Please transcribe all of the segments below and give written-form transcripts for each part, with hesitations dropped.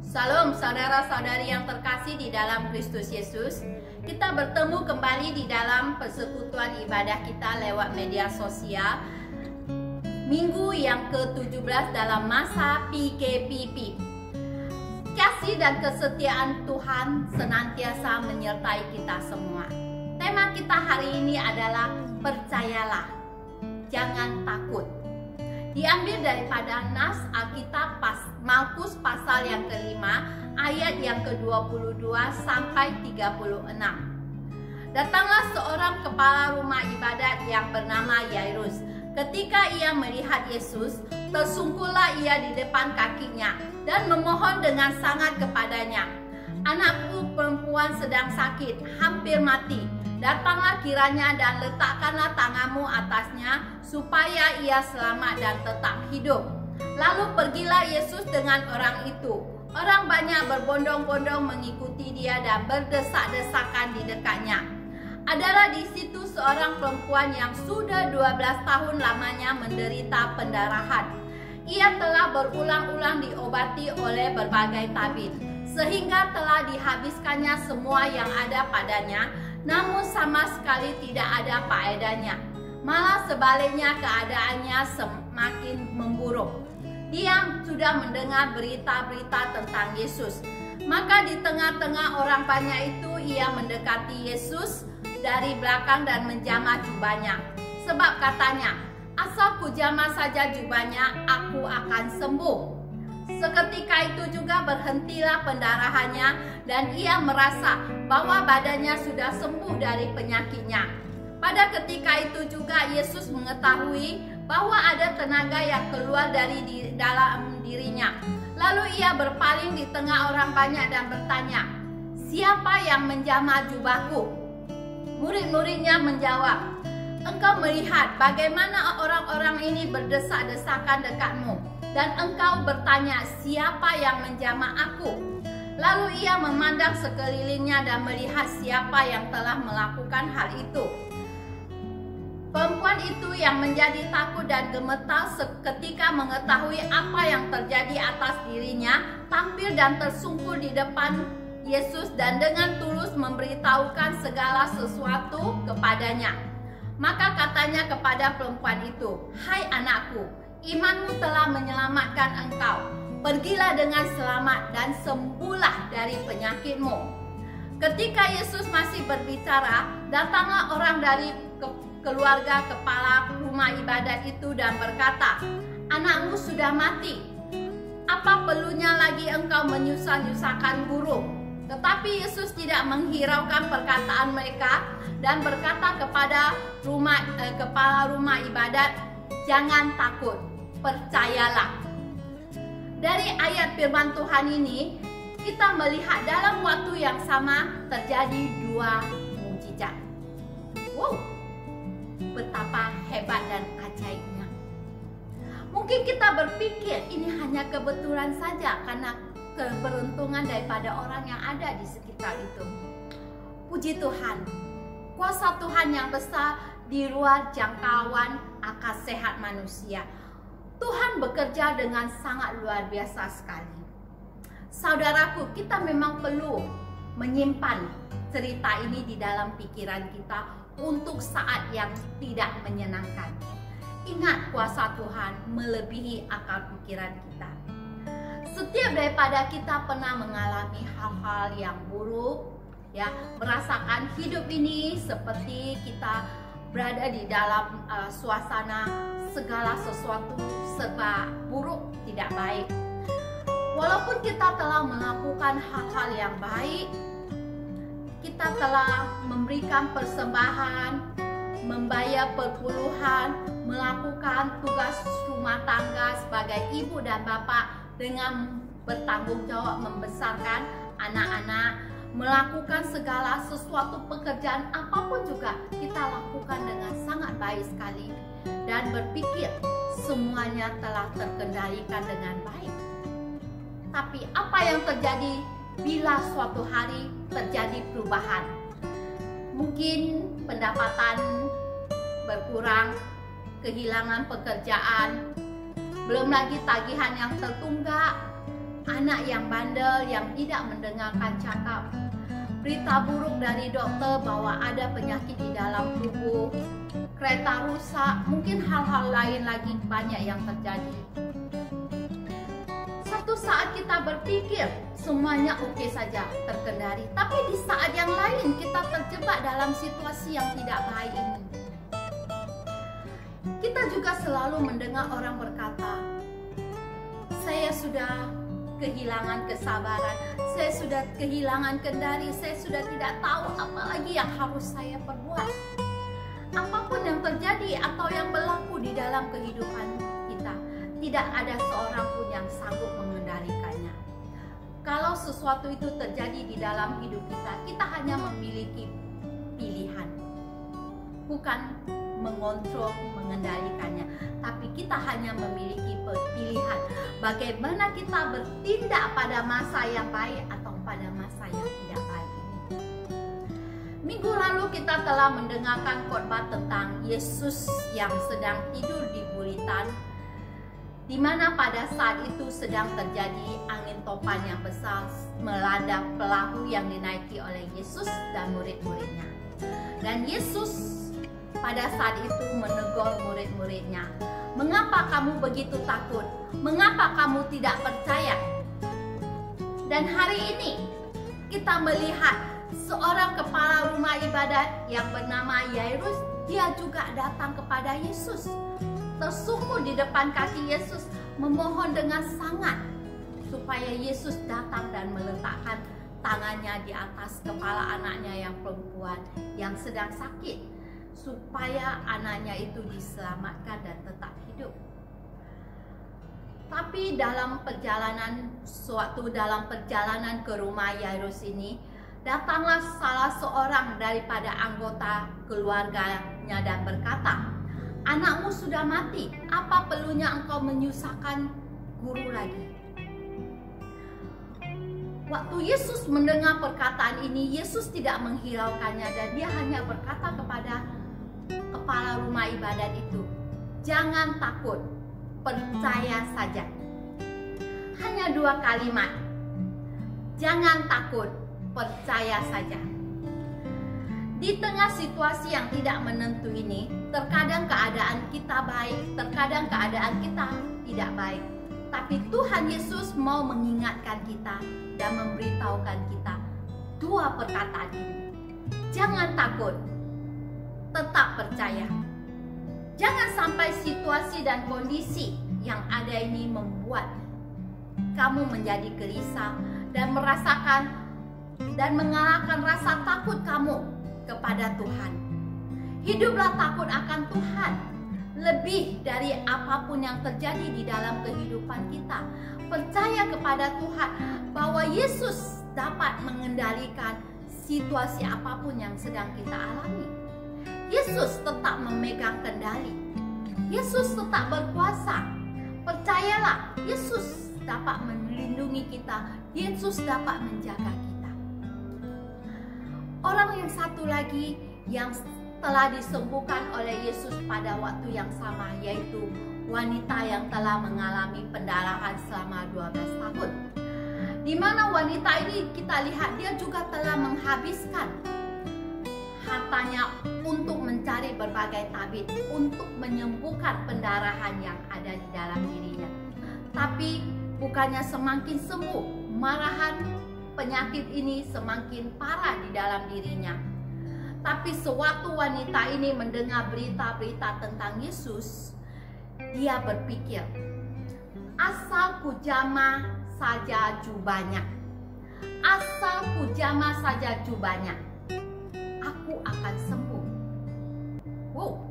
Salam saudara-saudari yang terkasih di dalam Kristus Yesus. Kita bertemu kembali di dalam persekutuan ibadah kita lewat media sosial. Minggu yang ke-17 dalam masa PKPP. Kasih dan kesetiaan Tuhan senantiasa menyertai kita semua. Tema kita hari ini adalah percayalah, jangan takut. Diambil daripada nas Alkitab Markus pasal yang kelima ayat yang ke-22 sampai 36. Datanglah seorang kepala rumah ibadat yang bernama Yairus. Ketika ia melihat Yesus, tersungkurlah ia di depan kakinya dan memohon dengan sangat kepadanya. Anakku perempuan sedang sakit, hampir mati. Datanglah kiranya dan letakkanlah tanganmu atasnya, supaya ia selamat dan tetap hidup. Lalu pergilah Yesus dengan orang itu. Orang banyak berbondong-bondong mengikuti dia dan berdesak-desakan di dekatnya. Adalah di situ seorang perempuan yang sudah 12 tahun lamanya menderita pendarahan. Ia telah berulang-ulang diobati oleh berbagai tabib, sehingga telah dihabiskannya semua yang ada padanya, namun sama sekali tidak ada faedahnya. Malah sebaliknya keadaannya semakin memburuk. Dia sudah mendengar berita-berita tentang Yesus. Maka di tengah-tengah orang banyak itu ia mendekati Yesus dari belakang dan menjamah jubahnya. Sebab katanya, asal kujamah saja jubahnya, aku akan sembuh. Seketika itu juga berhentilah pendarahannya dan ia merasa bahwa badannya sudah sembuh dari penyakitnya. Pada ketika itu juga Yesus mengetahui bahwa ada tenaga yang keluar dari dalam dirinya. Lalu ia berpaling di tengah orang banyak dan bertanya, "Siapa yang menjamah jubahku?" Murid-muridnya menjawab, "Engkau melihat bagaimana orang-orang ini berdesak-desakan dekatmu, dan engkau bertanya, siapa yang menjamah aku?" Lalu ia memandang sekelilingnya dan melihat siapa yang telah melakukan hal itu. Perempuan itu yang menjadi takut dan gemetar seketika mengetahui apa yang terjadi atas dirinya, tampil dan tersungkur di depan Yesus dan dengan tulus memberitahukan segala sesuatu kepadanya. Maka katanya kepada perempuan itu, "Hai anakku, imanmu telah menyelamatkan engkau. Pergilah dengan selamat dan sembuhlah dari penyakitmu." Ketika Yesus masih berbicara, datanglah orang dari keluarga kepala rumah ibadat itu dan berkata, "Anakmu sudah mati. Apa perlunya lagi engkau menyusah-nyusahkan guru?" Tetapi Yesus tidak menghiraukan perkataan mereka dan berkata kepada kepala rumah ibadat, "Jangan takut, percayalah." Dari ayat firman Tuhan ini, kita melihat dalam waktu yang sama terjadi dua mukjizat. Wow, betapa hebat dan ajaibnya. Mungkin kita berpikir ini hanya kebetulan saja karena keberuntungan daripada orang yang ada di sekitar itu. Puji Tuhan, kuasa Tuhan yang besar di luar jangkauan akal sehat manusia. Tuhan bekerja dengan sangat luar biasa sekali. Saudaraku, kita memang perlu menyimpan cerita ini di dalam pikiran kita untuk saat yang tidak menyenangkan. Ingat, kuasa Tuhan melebihi akal pikiran kita. Setiap daripada kita pernah mengalami hal-hal yang buruk, ya, merasakan hidup ini seperti kita berada di dalam suasana segala sesuatu serba buruk, tidak baik. Walaupun kita telah melakukan hal-hal yang baik, kita telah memberikan persembahan, membayar perpuluhan, melakukan tugas rumah tangga sebagai ibu dan bapak dengan bertanggung jawab membesarkan anak-anak, melakukan segala sesuatu pekerjaan apapun juga kita lakukan dengan sangat baik sekali dan berpikir semuanya telah terkendalikan dengan baik. Tapi apa yang terjadi bila suatu hari terjadi perubahan? Mungkin pendapatan berkurang, kehilangan pekerjaan, belum lagi tagihan yang tertunggak, anak yang bandel yang tidak mendengarkan cakap, berita buruk dari dokter bahwa ada penyakit di dalam tubuh, kereta rusak, mungkin hal-hal lain lagi banyak yang terjadi. Satu saat kita berpikir semuanya oke saja, terkendali, tapi di saat yang lain kita terjebak dalam situasi yang tidak baik ini. Kita juga selalu mendengar orang berkata, saya sudah kehilangan kesabaran, saya sudah kehilangan kendali, saya sudah tidak tahu apa lagi yang harus saya perbuat. Apapun yang terjadi atau yang berlaku di dalam kehidupan kita, tidak ada seorang pun yang sanggup mengendalikannya. Kalau sesuatu itu terjadi di dalam hidup kita, kita hanya memiliki pilihan, bukan mengontrol, mengendalikannya, tapi kita hanya memiliki pilihan bagaimana kita bertindak pada masa yang baik atau pada masa yang tidak baik ini. Minggu lalu kita telah mendengarkan khotbah tentang Yesus yang sedang tidur di buritan, di mana pada saat itu sedang terjadi angin topan yang besar melanda perahu yang dinaiki oleh Yesus dan murid-muridnya. Dan Yesus pada saat itu menegur murid-muridnya, mengapa kamu begitu takut? Mengapa kamu tidak percaya? Dan hari ini kita melihat seorang kepala rumah ibadat yang bernama Yairus, dia juga datang kepada Yesus, tersungkur di depan kaki Yesus, memohon dengan sangat supaya Yesus datang dan meletakkan tangannya di atas kepala anaknya yang perempuan yang sedang sakit, supaya anaknya itu diselamatkan dan tetap hidup. Tapi dalam perjalanan ke rumah Yairus ini, datanglah salah seorang daripada anggota keluarganya dan berkata, anakmu sudah mati, apa perlunya engkau menyusahkan guru lagi? Waktu Yesus mendengar perkataan ini, Yesus tidak menghiraukannya dan dia hanya berkata kepada kepala rumah ibadat itu, jangan takut, percaya saja. Hanya 2 kalimat, jangan takut, percaya saja. Di tengah situasi yang tidak menentu ini, terkadang keadaan kita baik, terkadang keadaan kita tidak baik. Tapi Tuhan Yesus mau mengingatkan kita dan memberitahukan kita 2 perkataan ini. Jangan takut, tetap percaya. Jangan sampai situasi dan kondisi yang ada ini membuat kamu menjadi gelisah dan merasakan dan mengalahkan rasa takut kamu kepada Tuhan. Hiduplah takut akan Tuhan lebih dari apapun yang terjadi di dalam kehidupan kita. Percaya kepada Tuhan bahwa Yesus dapat mengendalikan situasi apapun yang sedang kita alami. Yesus tetap memegang kendali. Yesus tetap berkuasa. Percayalah, Yesus dapat melindungi kita. Yesus dapat menjaga kita. Orang yang satu lagi yang telah disembuhkan oleh Yesus pada waktu yang sama, yaitu wanita yang telah mengalami pendarahan selama 12 tahun. Di mana wanita ini kita lihat dia juga telah menghabiskan hartanya untuk mencari berbagai tabib untuk menyembuhkan pendarahan yang ada di dalam dirinya. Tapi bukannya semakin sembuh, malahan penyakit ini semakin parah di dalam dirinya. Tapi sewaktu wanita ini mendengar berita-berita tentang Yesus, dia berpikir, asal ku jamah saja jubahnya, asal ku jamah saja jubahnya, aku akan sembuh. Wow,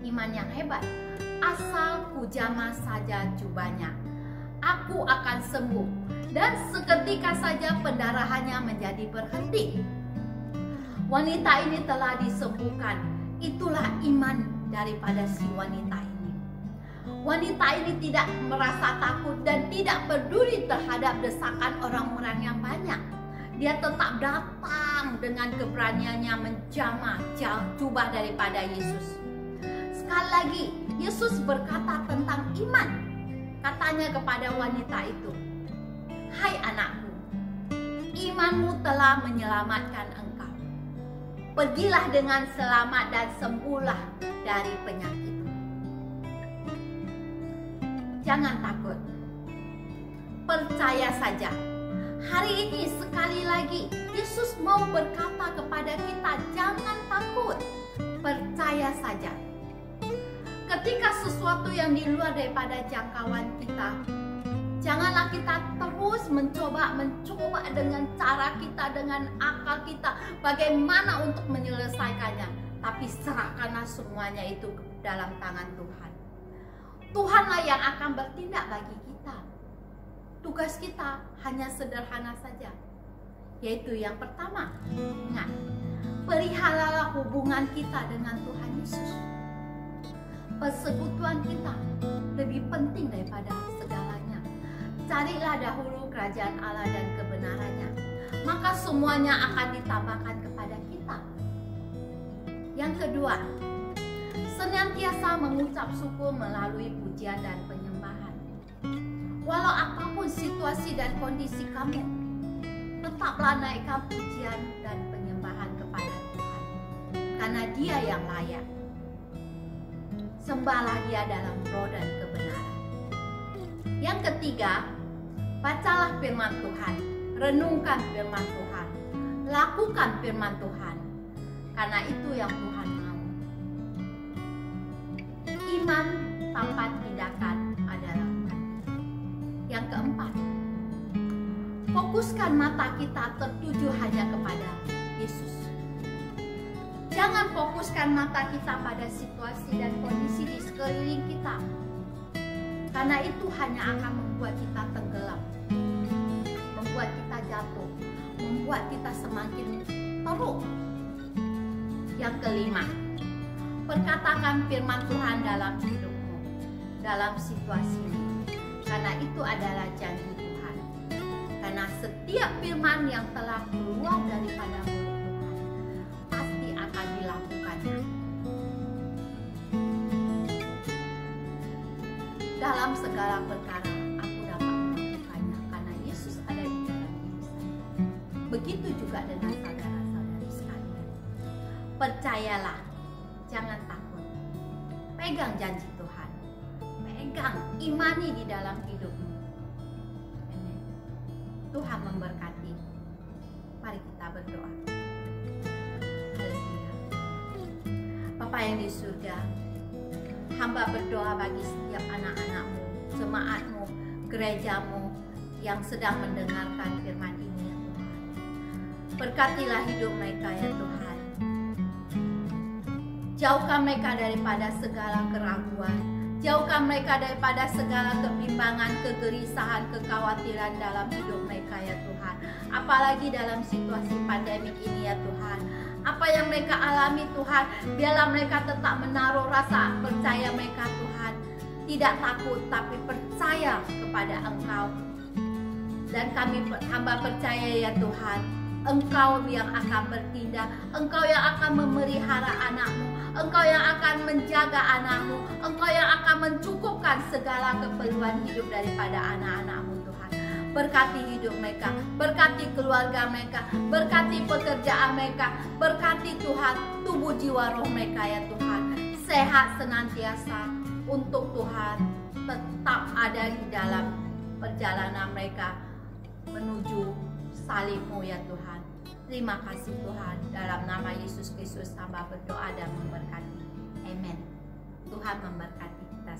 iman yang hebat. Asal ku jamah saja jubahnya, aku akan sembuh. Dan seketika saja pendarahannya menjadi berhenti. Wanita ini telah disembuhkan. Itulah iman daripada si wanita ini. Wanita ini tidak merasa takut dan tidak peduli terhadap desakan orang-orang yang banyak. Dia tetap datang dengan keberaniannya menjamah jubah daripada Yesus. Sekali lagi, Yesus berkata tentang iman. Katanya kepada wanita itu, "Hai anakku, imanmu telah menyelamatkan engkau. Pergilah dengan selamat dan sembuhlah dari penyakitmu." Jangan takut, percaya saja. Hari ini sekali lagi Yesus mau berkata kepada kita, jangan takut, percaya saja. Ketika sesuatu yang di luar daripada jangkauan kita, janganlah kita terus mencoba dengan cara kita, dengan akal kita, bagaimana untuk menyelesaikannya. Tapi serahkanlah semuanya itu dalam tangan Tuhan. Tuhanlah yang akan bertindak bagi kita. Tugas kita hanya sederhana saja, yaitu yang pertama, ingat, peliharalah hubungan kita dengan Tuhan Yesus. Persekutuan kita lebih penting daripada segalanya. Carilah dahulu kerajaan Allah dan kebenarannya, maka semuanya akan ditambahkan kepada kita. Yang kedua, senantiasa mengucap syukur melalui pujian dan penyembahan. Walau apapun situasi dan kondisi kamu, tetaplah naikkan pujian dan penyembahan kepada Tuhan, karena Dia yang layak. Sembahlah Dia dalam roh dan kebenaran. Yang ketiga, bacalah firman Tuhan, renungkan firman Tuhan, lakukan firman Tuhan, karena itu yang Tuhan mau. Iman tanpa tindakan adalah mati. Yang keempat, fokuskan mata kita tertuju hanya kepada Yesus. Jangan fokuskan mata kita pada situasi dan kondisi di sekeliling kita, karena itu hanya akan membuat kita tenggelam, membuat kita jatuh, membuat kita semakin teruk. Yang kelima, perkatakan firman Tuhan dalam hidupmu, dalam situasi ini, karena itu adalah janji Tuhan. Karena setiap firman yang telah keluar daripada mulut Tuhan pasti akan dilakukannya. Dalam segala perkara aku dapat melakukannya, karena Yesus ada di dalam diri saya. Begitu juga dengan saudara-saudari sekalian. Percayalah, jangan takut. Pegang janji Tuhan. Pegang, imani di dalam hidupmu. Amin. Tuhan memberkati. Mari kita berdoa. Haleluya. Bapa yang di surga, hamba berdoa bagi setiap anak-anakmu, jemaatmu, gerejamu yang sedang mendengarkan firman ini ya Tuhan. Berkatilah hidup mereka ya Tuhan. Jauhkan mereka daripada segala keraguan. Jauhkan mereka daripada segala kebimbangan, kegelisahan, kekhawatiran dalam hidup mereka ya Tuhan. Apalagi dalam situasi pandemik ini ya Tuhan. Apa yang mereka alami Tuhan, biarlah mereka tetap menaruh rasa percaya mereka Tuhan. Tidak takut tapi percaya kepada Engkau. Dan kami hamba percaya ya Tuhan, Engkau yang akan bertindak, Engkau yang akan memelihara anakmu, Engkau yang akan menjaga anakmu, Engkau yang akan mencukupkan segala keperluan hidup daripada anak-anakmu Tuhan. Berkati hidup mereka, berkati keluarga mereka, berkati pekerjaan mereka, berkati Tuhan tubuh jiwa roh mereka ya Tuhan. Sehat senantiasa untuk Tuhan tetap ada di dalam perjalanan mereka menuju salib-Mu ya Tuhan. Terima kasih Tuhan, dalam nama Yesus Kristus hamba berdoa dan memberkati. Amin. Tuhan memberkati kita.